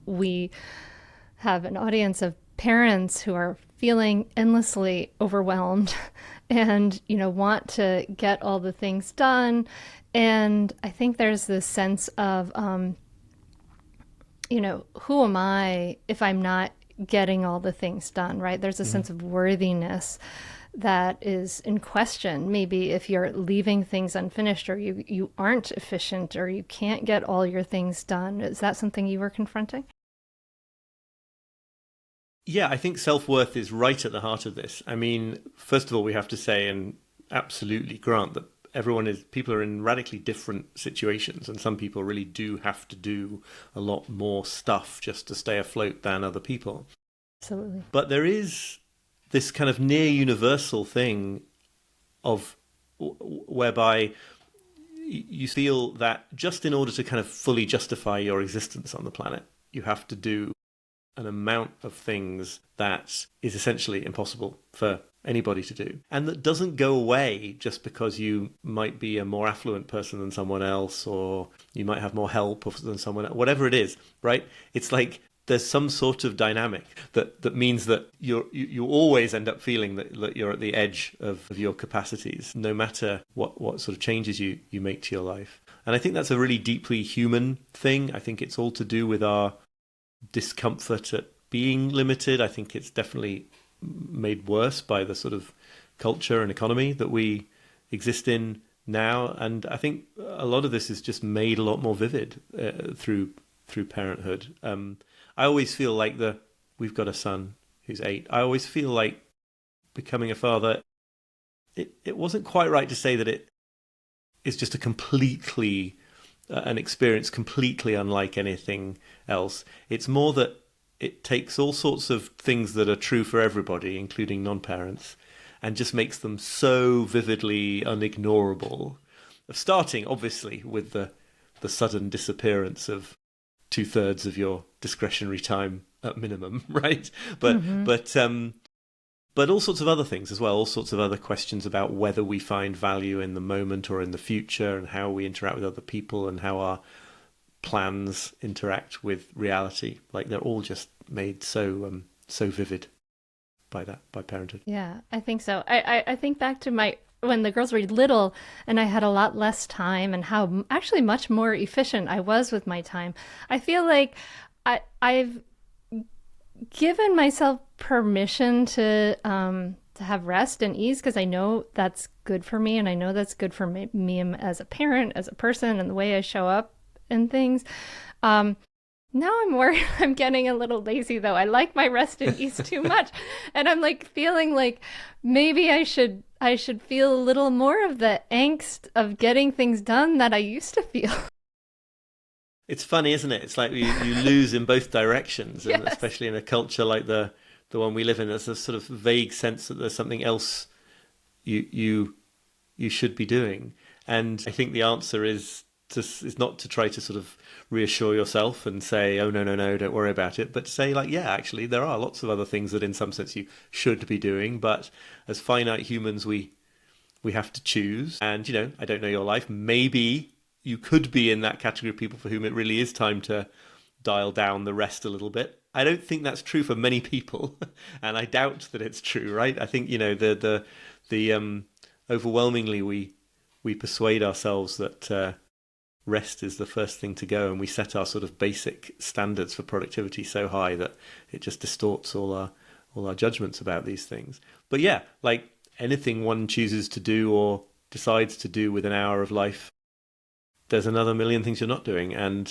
we have an audience of parents who are feeling endlessly overwhelmed and, want to get all the things done. And I think there's this sense of, who am I if I'm not getting all the things done, right? There's a sense of worthiness that is in question. Maybe if you're leaving things unfinished, or you aren't efficient, or you can't get all your things done. Is that something you were confronting? Yeah, I think self-worth is right at the heart of this. I mean, first of all, we have to say and absolutely grant that people are in radically different situations, and some people really do have to do a lot more stuff just to stay afloat than other people. Absolutely. But there is this kind of near universal thing of whereby you feel that just in order to kind of fully justify your existence on the planet, you have to do an amount of things that is essentially impossible for anybody to do. And that doesn't go away just because you might be a more affluent person than someone else, or you might have more help than someone else, whatever it is, right? It's like there's some sort of dynamic that means that you always end up feeling that you're at the edge of your capacities, no matter what sort of changes you make to your life. And I think that's a really deeply human thing. I think it's all to do with our discomfort at being limited. I think it's definitely made worse by the sort of culture and economy that we exist in now. And I think a lot of this is just made a lot more vivid through parenthood. I always feel like we've got a son who's 8. I always feel like becoming a father, it wasn't quite right to say that it is just a completely an experience completely unlike anything else. It's more that it takes all sorts of things that are true for everybody, including non-parents, and just makes them so vividly unignorable. Starting, obviously, with the sudden disappearance of 2/3 of your discretionary time at minimum, right? But Mm-hmm. but all sorts of other things as well, all sorts of other questions about whether we find value in the moment or in the future, and how we interact with other people, and how our plans interact with reality. Like, they're all just made so vivid by parenthood. Yeah, I think so. I think back to when the girls were little and I had a lot less time, and how actually much more efficient I was with my time. I feel like I've given myself permission to have rest and ease, because I know that's good for me, and I know that's good for me as a parent, as a person, and the way I show up and things. Um, Now I'm worried I'm getting a little lazy, though. I like my rest and ease too much. And I'm like feeling like maybe I should feel a little more of the angst of getting things done that I used to feel. It's funny, isn't it? It's like you lose in both directions, and Yes. especially in a culture like the one we live in, there's a sort of vague sense that there's something else you should be doing. And I think the answer is not to try to sort of reassure yourself and say, oh, no, don't worry about it, but to say, like, yeah, actually there are lots of other things that in some sense you should be doing, but as finite humans we have to choose. And I don't know your life, maybe you could be in that category of people for whom it really is time to dial down the rest a little bit. I don't think that's true for many people, and I doubt that it's true, right? I think the overwhelmingly we persuade ourselves that rest is the first thing to go, and we set our sort of basic standards for productivity so high that it just distorts all our judgments about these things. But yeah, like anything one chooses to do or decides to do with an hour of life, there's another million things you're not doing, and